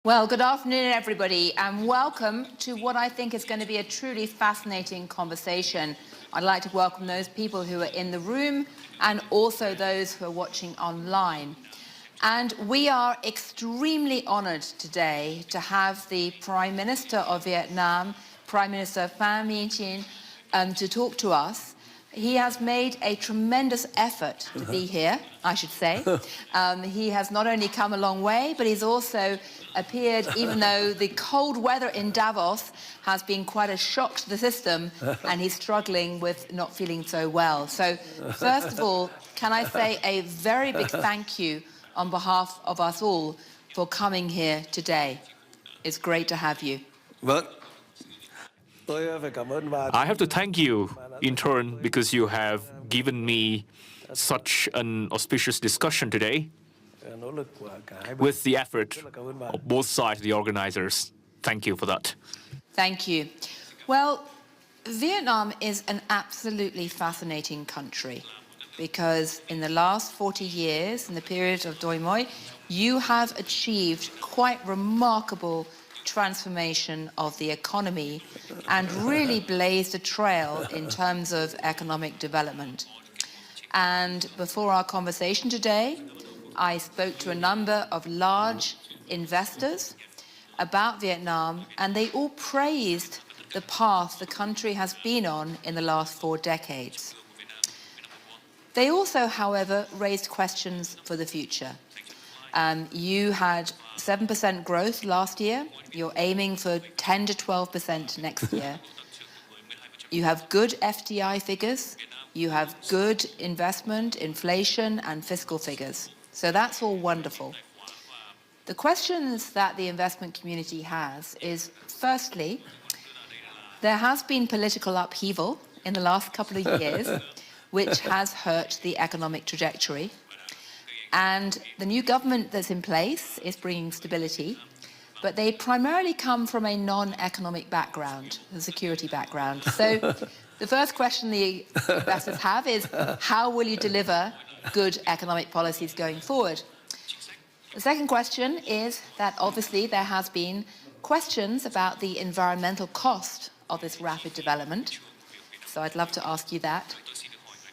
Well, good afternoon, everybody, and welcome to what I think is going to be a truly fascinating conversation. I'd like to welcome those people who are in the room and also those who are watching online. And we are extremely honoured today to have the Prime Minister of Vietnam, Prime Minister Pham Minh Chinh, to talk to us. He has made a tremendous effort to be here, I should say. He has not only come a long way, but he's also appeared, even though the cold weather in Davos has been quite a shock to the system, and he's struggling with not feeling so well. So, first of all, can I say a very big thank you on behalf of us all for coming here today. It's great to have you. I have to thank you in turn because you have given me such an auspicious discussion today with the effort of both sides, the organizers. Thank you for that. Thank you. Well, Vietnam is an absolutely fascinating country because in the last 40 years, in the period of Doi Moi, you have achieved quite remarkable transformation of the economy and really blazed a trail in terms of economic development. And before our conversation today, I spoke to a number of large investors about Vietnam, and they all praised the path the country has been on in the last 4 decades. They also, however, raised questions for the future. You had 7% growth last year. You're aiming for 10 to 12% next year. You have good FDI figures. You have good investment, inflation, and fiscal figures. So that's all wonderful. The questions that the investment community has is, firstly, there has been political upheaval in the last couple of years, which has hurt the economic trajectory. And the new government that's in place is bringing stability, but they primarily come from a non-economic background, a security background. So the first question the investors have is, how will you deliver good economic policies going forward? The second question is that obviously there has been questions about the environmental cost of this rapid development. So I'd love to ask you that.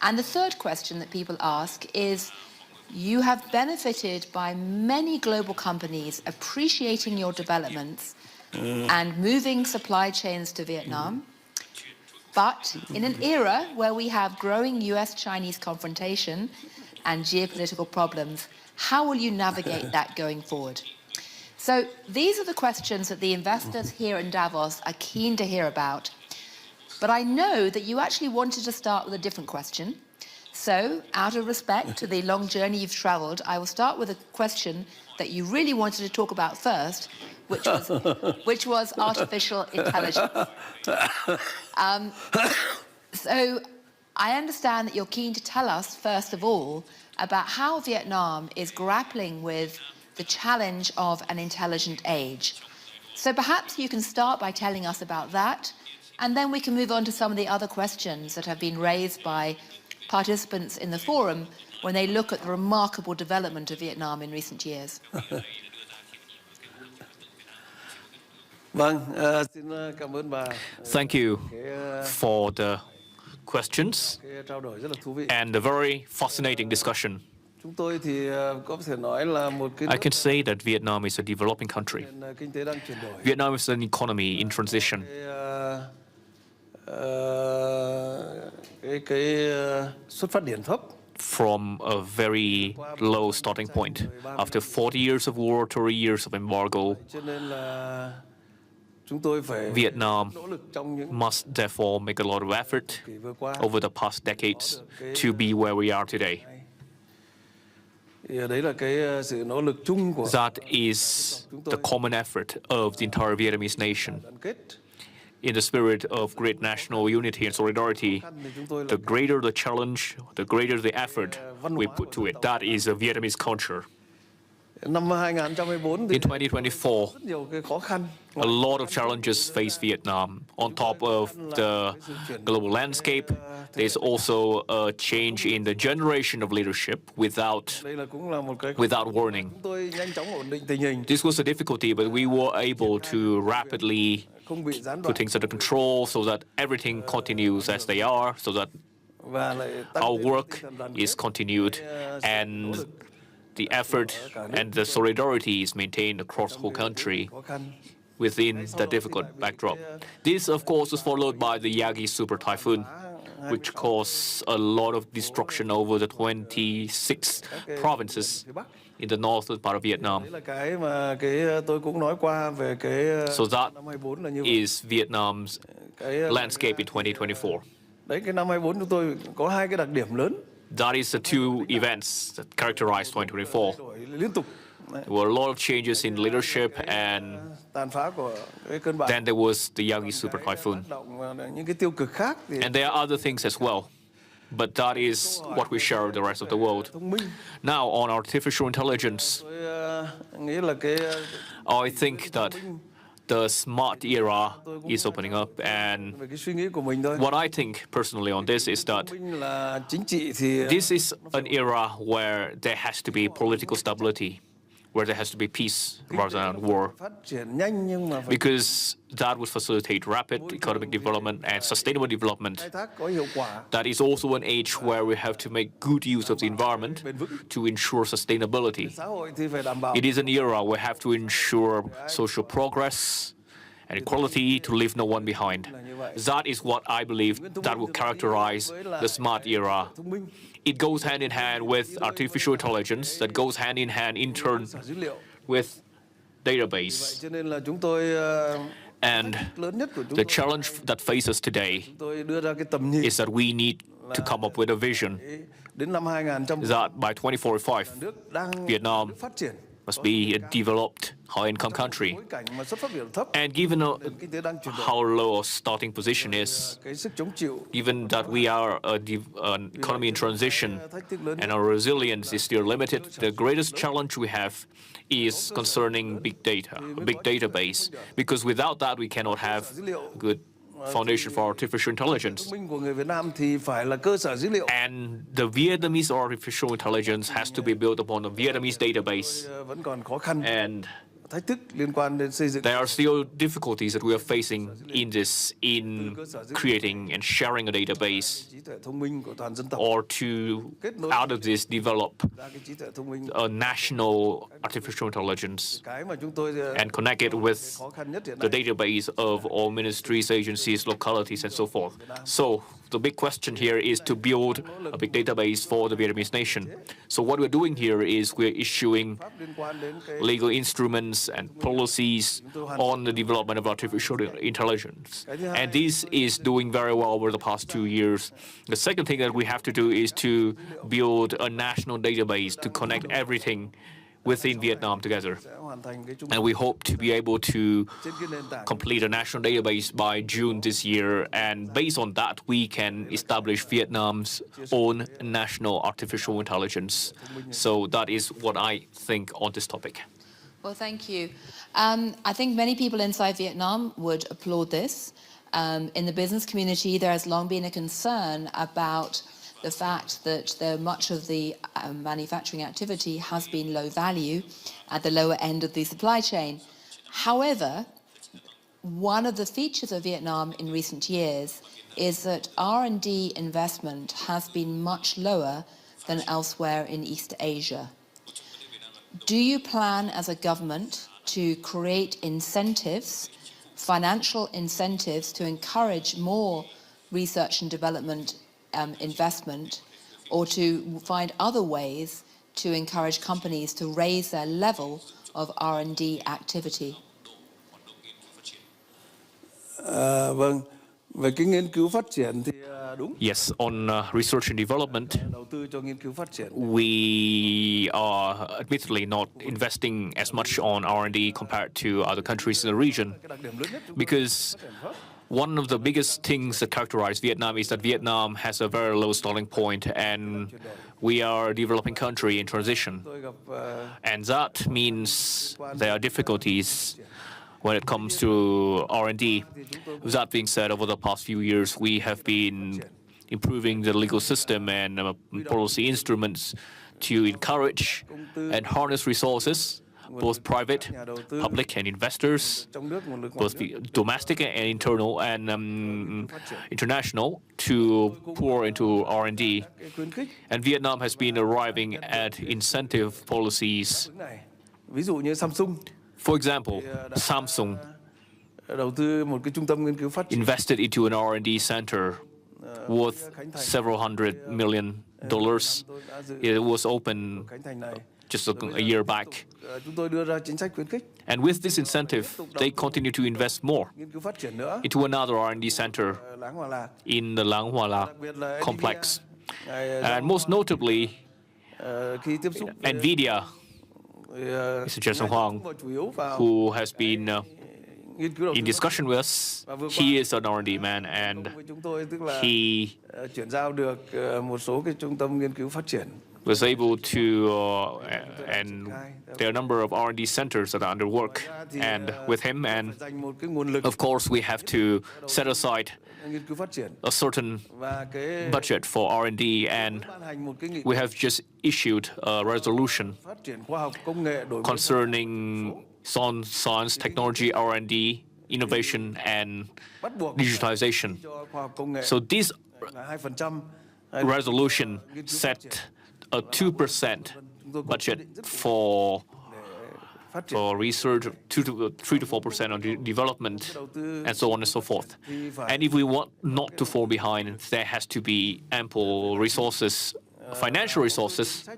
And the third question that people ask is, you have benefited by many global companies appreciating your developments and moving supply chains to Vietnam. But in an era where we have growing US-Chinese confrontation and geopolitical problems, how will you navigate that going forward? So these are the questions that the investors here in Davos are keen to hear about. But I know that you actually wanted to start with a different question. So, out of respect to the long journey you've traveled, I will start with a question that you really wanted to talk about first, which was artificial intelligence. So, I understand that you're keen to tell us, first of all, about how Vietnam is grappling with the challenge of an intelligent age. So perhaps you can start by telling us about that, and then we can move on to some of the other questions that have been raised by participants in the forum when they look at the remarkable development of Vietnam in recent years. Thank you for the questions and a very fascinating discussion. I can say that Vietnam is a developing country. Vietnam is an economy in transition. From a very low starting point. After 40 years of war, 30 years of embargo, Vietnam must therefore make a lot of effort over the past decades to be where we are today. That is the common effort of the entire Vietnamese nation. In the spirit of great national unity and solidarity, the greater the challenge, the greater the effort we put to it. That is a Vietnamese culture. Năm 2014 thì In 2024, rất nhiều cái khó khăn. a lot of challenges face Vietnam. On top of the global landscape, there's also a change in the generation of leadership Đây là cũng là một cái without warning. chúng tôi nhanh chóng ổn định tình hình, This was a difficulty, but we were able to rapidly không bị gián put đoạn things under control so that everything continues as they are, so that và lại tăng our thêm work tinh thần đoàn is kết, continued sự and nỗ lực the effort and the solidarity is maintained across the whole country khó khăn. within the difficult backdrop. This, of course, was followed by the Yagi super typhoon, which caused a lot of destruction over the 26 provinces in the northern part of Vietnam. Đấy là cái mà tôi cũng nói qua về cái So that năm 24 là như vậy. is Vietnam's Cái landscape in 2024. đấy, cái năm 24 chúng tôi có hai cái đặc điểm lớn That is the two events that characterized 2024. đổi liên tục. Đấy, There were a lot of changes in leadership, and tàn phá của cái cơn bão, then there was the Yagi super typhoon. tác động và những cái tiêu cực khác thì And there are other things as well, but that is what we share with the rest of the world. thông minh. Now, on artificial intelligence, Tôi nghĩ là cái I think that the smart era is opening up, and về cái suy nghĩ của mình thôi. what I think personally on this is that Thông minh là chính trị thì this is an era where there has to be political stability, where there has to be peace rather than war, phát triển nhanh nhưng mà phải because that would facilitate rapid economic development and sustainable development. khai thác có hiệu quả. That is also an age where we have to make good use of the environment to ensure sustainability. Xã hội thì phải đảm bảo It is an era where we have to ensure social progress and equality to leave no one behind. That is what I believe that will characterize the smart era. thông minh, It goes hand in hand with artificial intelligence, that goes hand in hand in turn dữ liệu. with database. Cho nên là chúng tôi And lớn nhất của chúng the tôi, challenge that faces us today tôi đưa ra cái tầm nhìn is that we need to come up with a vision đến năm 2000 that by 2045, nước đang Vietnam phát triển, must be a developed, high-income country. bối cảnh mà xuất phát điểm thấp, And given kinh tế đang chuyển đổi, how low our starting position is, cái sức chống chịu, given that we are an economy in transition and our resilience is still limited, the greatest challenge we have is concerning big data, a big database, because without that we cannot have a good foundation for artificial intelligence. thông minh của người Việt Nam thì phải là cơ sở dữ liệu. And the Vietnamese artificial intelligence has to be built upon a Vietnamese database. Vẫn còn khó khăn, And thách thức liên quan đến xây dựng. there are still difficulties that we are facing in this, in creating and sharing a database, Trí tuệ thông minh của toàn dân tộc, or to, out of this, develop ra cái trí tuệ thông minh, a national artificial intelligence cái mà chúng tôi and connect it with khó khăn nhất hiện the nay. database of all ministries, agencies, localities, and so forth. So the big question here is to build a big database for the Vietnamese nation. So what we're doing here is we're issuing Liên quan đến cái legal instruments and policies on the development of artificial intelligence. And this is doing very well over the past 2 years. The second thing that we have to do is to build a national database to connect everything within Vietnam together. sẽ hoàn thành cái trung And we hope to be able to trên cái nền tảng complete a national database by June this year. And based on that, we can establish Vietnam's own national artificial intelligence. So that is what I think on this topic. Well, thank you. I think many people inside Vietnam would applaud this. In the business community, there has long been a concern about the fact that much of the manufacturing activity has been low value at the lower end of the supply chain. However, one of the features of Vietnam in recent years is that R&D investment has been much lower than elsewhere in East Asia. Do you plan as a government to create incentives, financial incentives, to encourage more research and development investment, or to find other ways to encourage companies to raise their level of R&D activity? Vâng, về cái nghiên cứu phát triển thì đúng. Yes, on research and development, Đầu tư cho nghiên cứu phát triển. we are admittedly not investing as much on R&D compared to other countries in the region, Cái đặc điểm lớn nhất chúng tôi because One of the biggest things that characterize Vietnam is that Vietnam has a very low starting point, and we are a developing country in transition. And that means there are difficulties when it comes to R&D. That being said, over the past few years, we have been improving the legal system and policy instruments to encourage and harness resources, both private, public, and investors, both domestic and internal and international, to pour into R&D. And Vietnam has been arriving at incentive policies. For example, Samsung invested into an R&D center worth several $100 million. It was open just a year back. And with this incentive, they continue to invest more into another R&D center in the Lang Hoa Lạc complex. And most notably, NVIDIA, Mr. Jason Huang, who has been in discussion with us. He is an R&D man, and he was able to, and there are a number of R&D centers that are under work and with him. And of course, we have to set aside a certain budget for R&D, and we have just issued a resolution concerning science, technology, R&D, innovation, and digitization. So this resolution set a 2% budget for research, 3 to 4% on development, and so on and so forth. And if we want not to fall behind, there has to be ample resources, financial resources,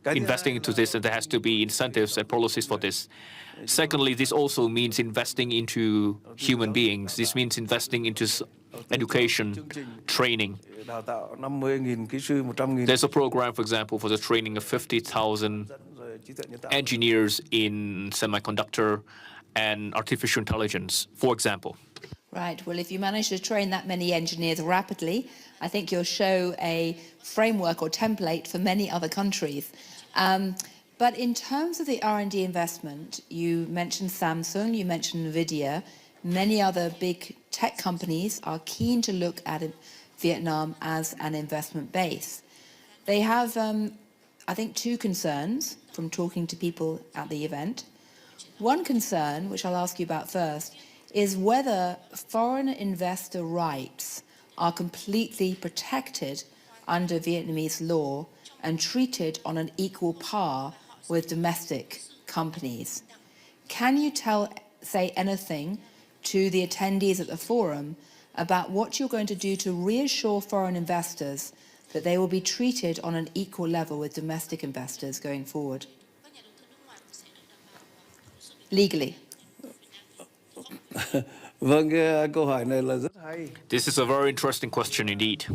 investing into this, and there has to be incentives and policies for this. Secondly, this also means investing into human beings. This means investing into education, training. There's a program, for example, for the training of 50,000 engineers in semiconductor and artificial intelligence, for example. Right. Well, if you manage to train that many engineers rapidly, I think you'll show a framework or template for many other countries. But in terms of the R&D investment, you mentioned Samsung, you mentioned NVIDIA. Many other big tech companies are keen to look at Vietnam as an investment base. They have, I think, two concerns from talking to people at the event. One concern, which I'll ask you about first, is whether foreign investor rights are completely protected under Vietnamese law and treated on an equal par with domestic companies. Can you say anything to the attendees at the forum about what you're going to do to reassure foreign investors that they will be treated on an equal level with domestic investors going forward? Legally. This is a very interesting question indeed.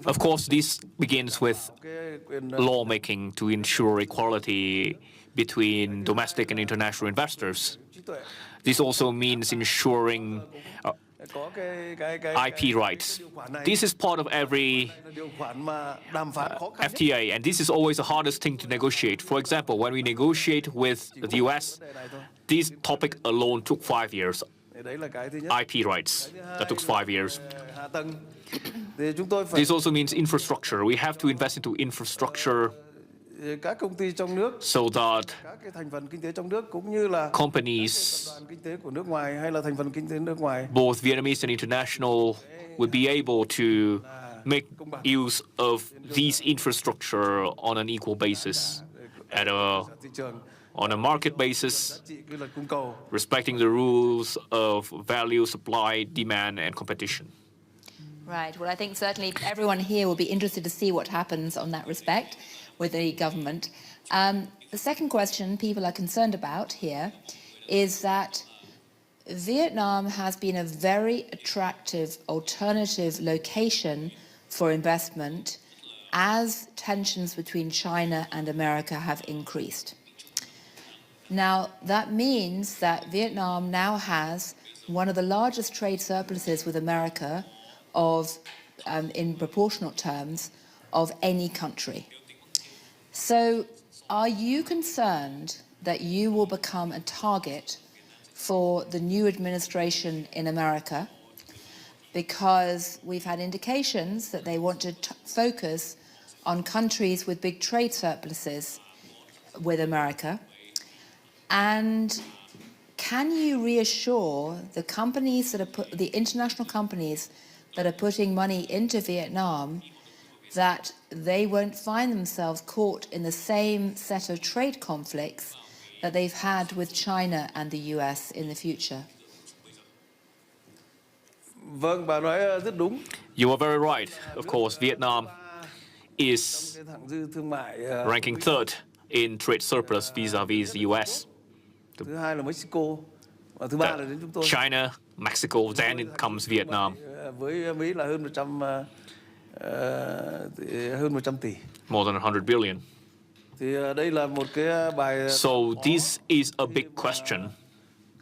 Of course, this begins with lawmaking to ensure equality between domestic and international investors. This also means ensuring IP rights. This is part of every FTA, and this is always the hardest thing to negotiate. For example, when we negotiate with the US, this topic alone took 5 years. IP rights, that took 5 years. This also means infrastructure. We have to invest into infrastructure so that companies, both Vietnamese and international, would be able to make use of these infrastructure on an equal basis, on a market basis, respecting the rules of value, supply, demand, and competition. Right. Well, I think certainly everyone here will be interested to see what happens on that respect with the government. The second question people are concerned about here is that Vietnam has been a very attractive alternative location for investment as tensions between China and America have increased. Now, that means that Vietnam now has one of the largest trade surpluses with America in proportional terms of any country. So are you concerned that you will become a target for the new administration in America? Because we've had indications that they want to focus on countries with big trade surpluses with America. And can you reassure the companies that are the international companies that are putting money into Vietnam that they won't find themselves caught in the same set of trade conflicts that they've had with China and the US in the future? Vâng, bà nói rất đúng. You are very right. Of course, Vietnam is Thặng dư thương mại ranking third in trade surplus vis-a-vis the US. thứ hai là Mexico và thứ ba là đến chúng tôi. China, Mexico, then it comes Vietnam. Với Mỹ là hơn 100 tỷ. More than 100 billion. Thì đây là một cái bài. So this is a big question.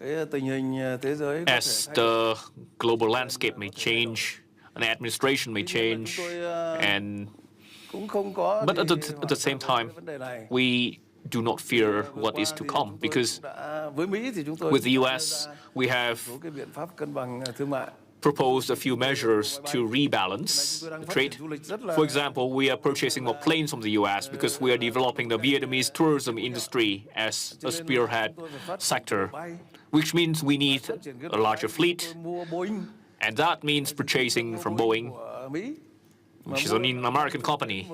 Cái tình hình thế giới as the global landscape may change, an administration may change, and but at the same time, we do not fear what is to come, because with the US, we have proposed a few measures to rebalance trade. For example, we are purchasing more planes from the US because we are developing the Vietnamese tourism industry as a spearhead sector, which means we need a larger fleet, and that means purchasing from Boeing, which is an American company.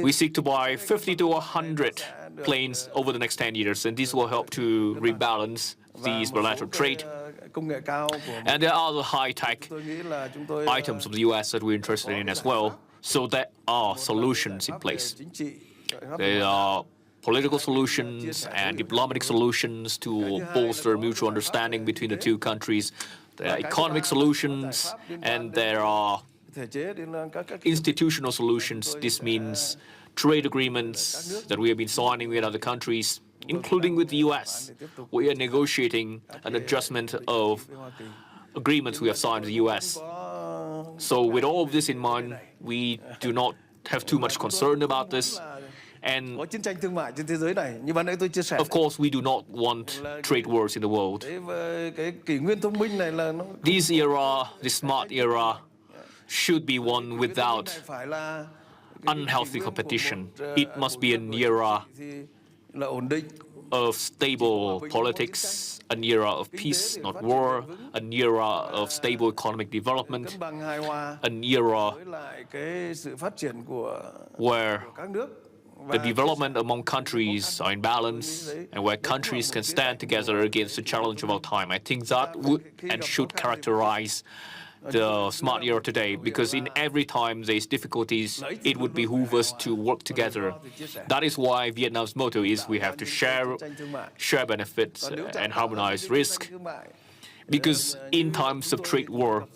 We seek to buy 50 to 100 planes over the next 10 years, and this will help to rebalance these bilateral trade. And there are other high-tech items of the US that we're interested in as well. So there are solutions in place. There are political solutions and diplomatic solutions to bolster mutual understanding between the two countries. There are economic solutions, and there are institutional solutions. This means trade agreements that we have been signing with other countries, including with the US. We are negotiating an adjustment of agreements we have signed with the US. So with all of this in mind, we do not have too much concern about this. And of course, we do not want trade wars in the world. This era, this smart era, should be one without unhealthy competition. It must be an era of stable politics, an era of peace, not war, an era of stable economic development, an era where the development among countries are in balance, and where countries can stand together against the challenge of our time. I think that would and should characterize the smart era today, because in every time there's difficulties, it would behoove us to work together. That is why Vietnam's motto is we have to share benefits and harmonize risk. Because in times of trade war,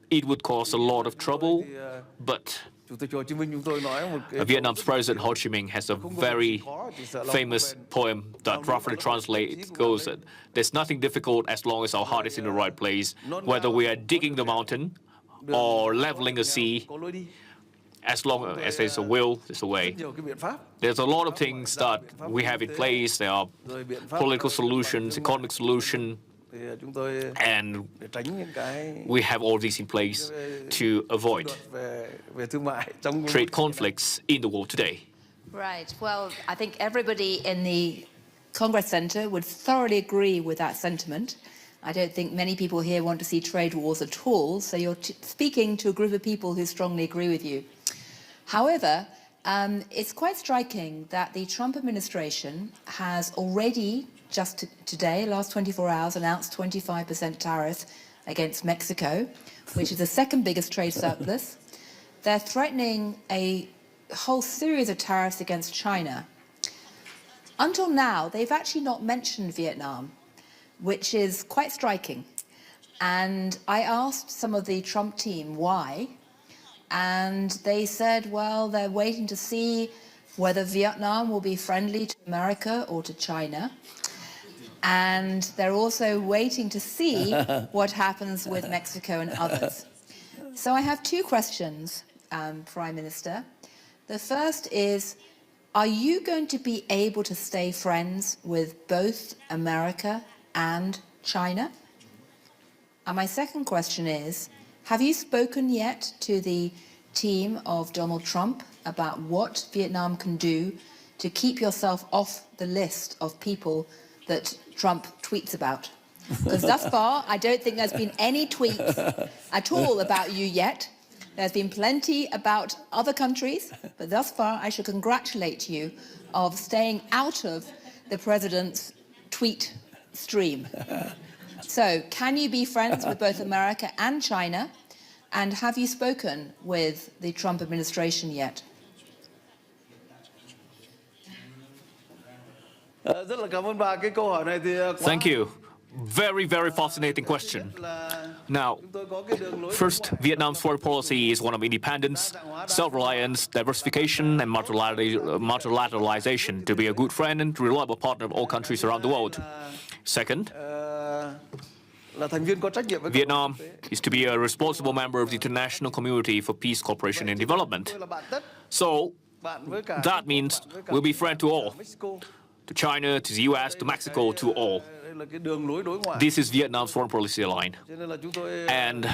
it would cause a lot of trouble, but Vietnam's President Ho Chi Minh has a very famous poem that roughly translates, goes that there's nothing difficult as long as our heart is in the right place. Whether we are digging the mountain or leveling a sea, as long as there's a will, there's a way. There's a lot of things that we have in place. There are political solutions, economic solutions, and we have all these in place to avoid trade conflicts in the world today. Right. Well, I think everybody in the Congress Center would thoroughly agree with that sentiment. I don't think many people here want to see trade wars at all, so you're speaking to a group of people who strongly agree with you. However, it's quite striking that the Trump administration has already just today, last 24 hours, announced 25% tariff against Mexico, which is the second biggest trade surplus. They're threatening a whole series of tariffs against China. Until now, they've actually not mentioned Vietnam, which is quite striking. And I asked some of the Trump team why, and they said, well, they're waiting to see whether Vietnam will be friendly to America or to China. And they're also waiting to see what happens with Mexico and others. So I have two questions, Prime Minister. The first is, are you going to be able to stay friends with both America and China? And my second question is, have you spoken yet to the team of Donald Trump about what Vietnam can do to keep yourself off the list of people that Trump tweets about? Because thus far, I don't think there's been any tweets at all about you yet. There's been plenty about other countries, but thus far, I should congratulate you of staying out of the president's tweet stream. So, can you be friends with both America and China? And have you spoken with the Trump administration yet? Rất là cảm ơn bà. Cái câu hỏi này thì Thank you. Very, very fascinating question. Now, first, Vietnam's foreign policy is one of independence, self-reliance, diversification, and multilateralization to be a good friend and reliable partner of all countries around the world. Second, Vietnam is to be a responsible member of the international community for peace, cooperation, and development. So, that means we'll be friend to all. To China, to the US, to Mexico, to all. This is Vietnam's foreign policy line. And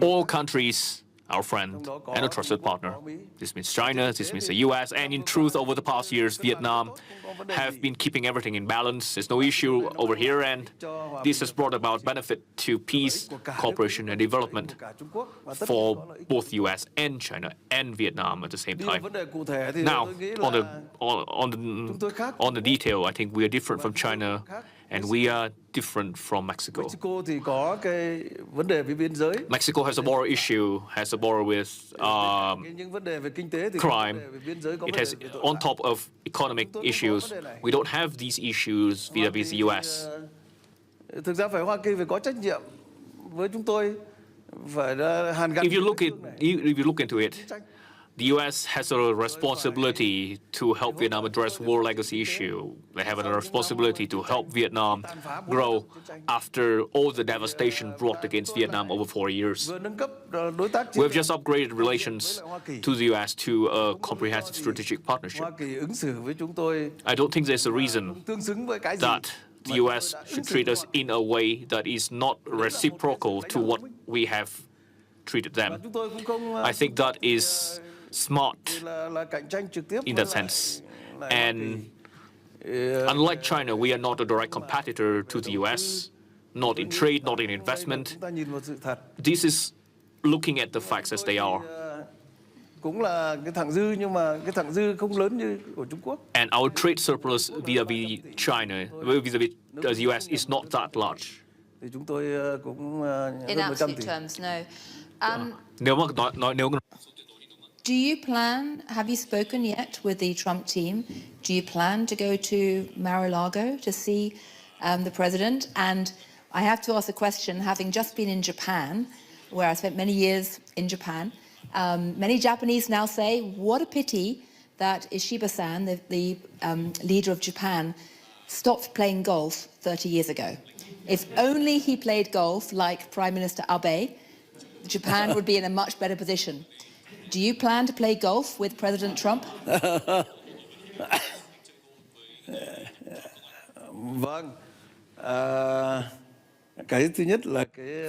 all countries, our friend and a trusted partner. This means China, this means the US, and in truth, over the past years, Vietnam have been keeping everything in balance. There's no issue over here, and this has brought about benefit to peace, cooperation, and development for both US and China and Vietnam at the same time. Now, on the detail, I think we are different from China, and we are different from Mexico. Mexico has a border issue, has a border with crime. It has, on top of economic issues, we don't have these issues vis-a-vis the US. Thực ra phải Hoa Kỳ phải có trách nhiệm với chúng tôi, phải hàn gắn. If you look into it, the US has a responsibility to help Vietnam address war legacy issue. They have a responsibility to help Vietnam grow after all the devastation brought against Vietnam over 4 years. We've just upgraded relations to the US to a comprehensive strategic partnership. I don't think there's a reason that the US should treat us in a way that is not reciprocal to what we have treated them. I think that is smart in that sense. And unlike China, we are not a direct competitor to the US, not in trade, not in investment. This is looking at the facts as they are. And our trade surplus vis-a-vis China, vis-a-vis the US, is not that large. In absolute terms, no. Do you plan, have you spoken yet with the Trump team? Do you plan to go to Mar-a-Lago to see the president? And I have to ask a question, having just been in Japan, where I spent many years in Japan, many Japanese now say, what a pity that Ishiba-san, the leader of Japan, stopped playing golf 30 years ago. If only he played golf like Prime Minister Abe, Japan would be in a much better position. Do you plan to play golf with President Trump?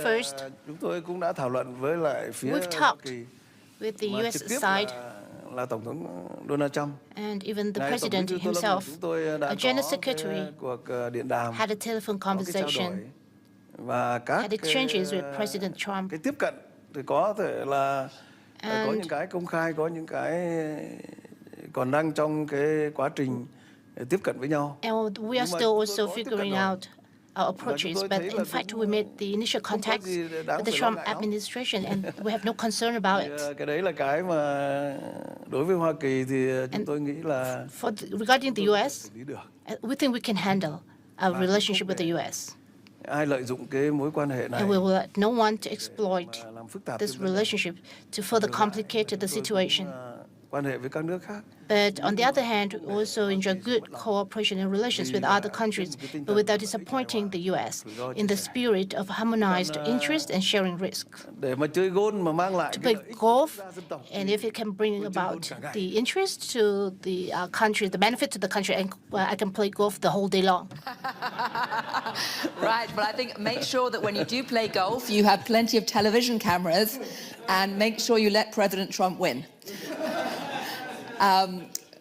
First, we've talked with the US side and even the president himself. A general secretary had a telephone conversation, had exchanges with President Trump. Có những cái công khai, có những cái còn đang trong cái quá trình tiếp cận với nhau. And we are still also figuring out our approaches, but in fact we made the initial contacts with the Trump administration and we have no concern about it. Cái đấy là cái mà đối với Hoa Kỳ thì chúng tôi nghĩ là regarding the US, we think we can handle our relationship with the US. Ai lợi dụng cái mối quan hệ này. And we will let no one to exploit this relationship to further complicate the situation. quan hệ với các nước khác. But on the other hand, we also enjoy good cooperation and relations with other countries, but without disappointing the U.S. in the spirit of harmonized interest and sharing risk. Để mà chơi golf mà mang lại To play golf, and if it can bring about the interest to the country, the benefit to the country, and I can play golf the whole day long. Right, but I think make sure that when you do play golf, you have plenty of television cameras and make sure you let President Trump win.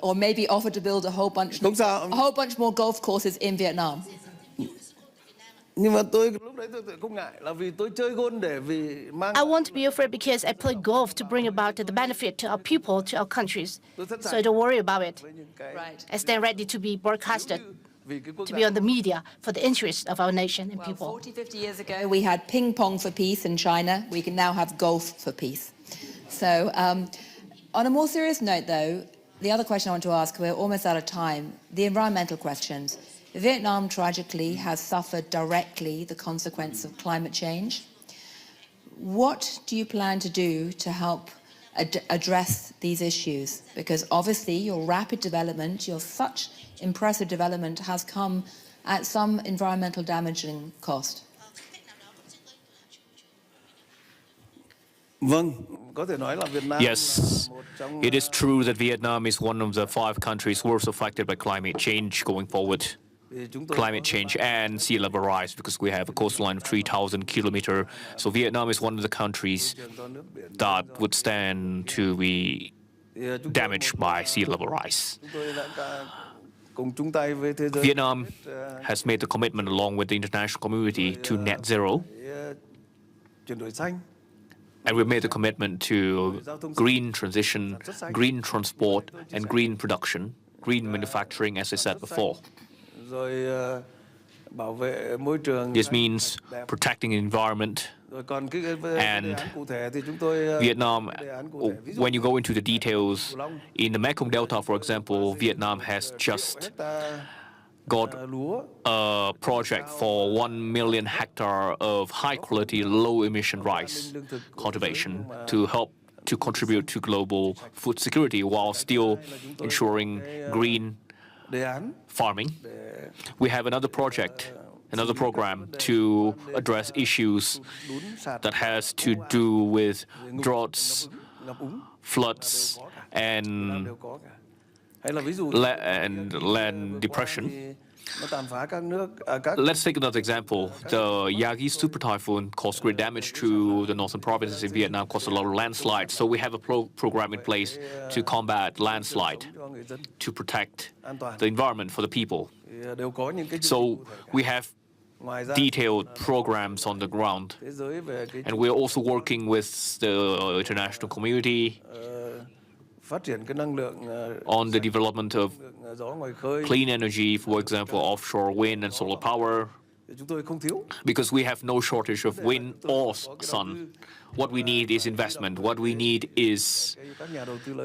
Or maybe offer to build a whole bunch more golf courses in Vietnam. Nhưng mà tôi lúc đấy tôi không ngại là vì tôi chơi golf để vì mang. I won't be afraid because I play golf to bring about the benefit to our people, to our countries. So don't worry about it. Right. I stand ready to be broadcasted, to be on the media for the interest of our nation and people. 40, 50 years ago, we had ping pong for peace in China. We can now have golf for peace. So on a more serious note, though, the other question I want to ask, we're almost out of time, the environmental questions. Vietnam, tragically, has suffered directly the consequence of climate change. What do you plan to do to help address these issues? Because obviously your rapid development, your such impressive development has come at some environmental damaging cost. Vâng, có thể nói là Việt Nam. Yes, it is true that Vietnam is one of the 5 countries worst affected by climate change going forward. Climate change and sea level rise, because we have a coastline of 3,000 kilometers. So Vietnam is one of the countries that would stand to be damaged by sea level rise. Vietnam has made the commitment along with the international community to net zero. And we've made a commitment to green transition, green transport, and green production, green manufacturing, as I said before. This means protecting the environment. And Vietnam, when you go into the details, in the Mekong Delta, for example, Vietnam has just got a project for 1 million hectare of high-quality, low-emission rice cultivation to help to contribute to global food security while still ensuring green farming. We have another project, another program to address issues that has to do with droughts, floods, and land depression. Let's take another example. The Yagi super typhoon caused great damage to the northern provinces in Vietnam, caused a lot of landslides. So we have a program in place to combat landslide, to protect the environment for the people. So we have detailed programs on the ground. And we're also working with the international community on the development of clean energy, for example, offshore wind and solar power, because we have no shortage of wind or sun. What we need is investment. What we need is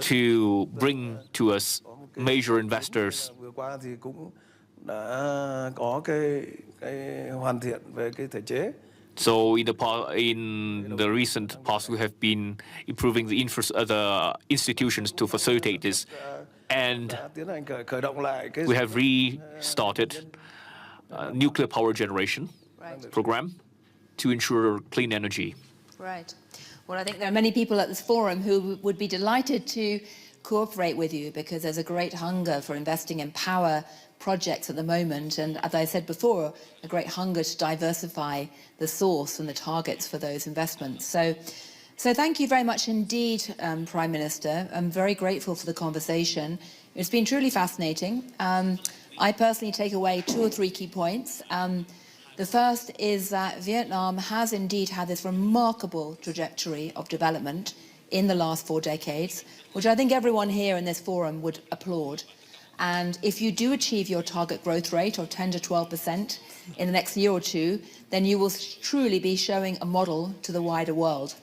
to bring to us major investors. So in the recent past, we have been improving the institutions to facilitate this, and we have restarted nuclear power generation program to ensure clean energy. Right. Well, I think there are many people at this forum who would be delighted to cooperate with you, because there's a great hunger for investing in power projects at the moment, and as I said before, a great hunger to diversify the source and the targets for those investments. So thank you very much indeed, Prime Minister. I'm very grateful for the conversation. It's been truly fascinating. I personally take away 2 or 3 key points. The first is that Vietnam has indeed had this remarkable trajectory of development in the last 4 decades, which I think everyone here in this forum would applaud. And if you do achieve your target growth rate of 10 to 12% in the next year or 2, then you will truly be showing a model to the wider world.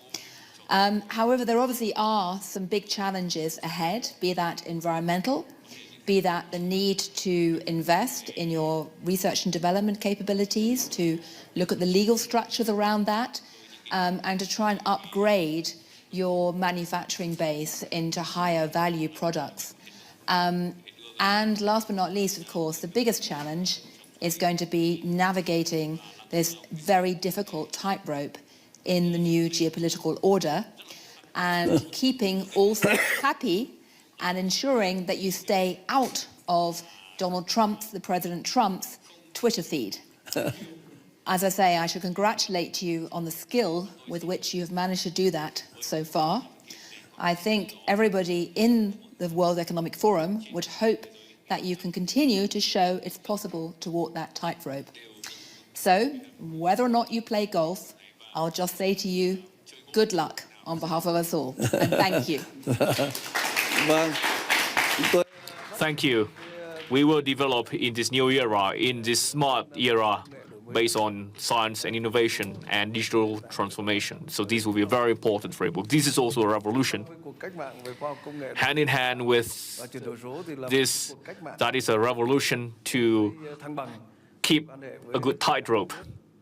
However, there obviously are some big challenges ahead, be that environmental, be that the need to invest in your research and development capabilities, to look at the legal structures around that, and to try and upgrade your manufacturing base into higher value products. And last but not least, of course, the biggest challenge is going to be navigating this very difficult tightrope in the new geopolitical order and keeping all sides happy and ensuring that you stay out of Donald Trump's, the President Trump's, Twitter feed. As I say, I should congratulate you on the skill with which you have managed to do that so far. I think everybody in the World Economic Forum would hope that you can continue to show it's possible to walk that tightrope. So, whether or not you play golf, I'll just say to you, good luck on behalf of us all, and thank you. Thank you. We will develop in this new era, in this smart era, based on science and innovation and digital transformation. So this will be a very important framework. This is also a revolution. Hand in hand with this, that is a revolution to keep a good tightrope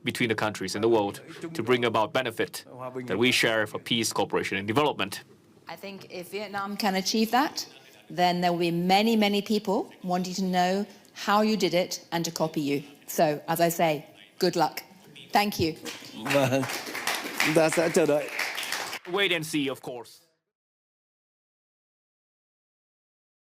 between the countries in the world to bring about benefit that we share for peace, cooperation, and development. I think if Vietnam can achieve that, then there will be many, many people wanting to know how you did it and to copy you. So, as I say, good luck. Thank you. Vâng, chúng ta sẽ chờ đợi. Wait and see, of course.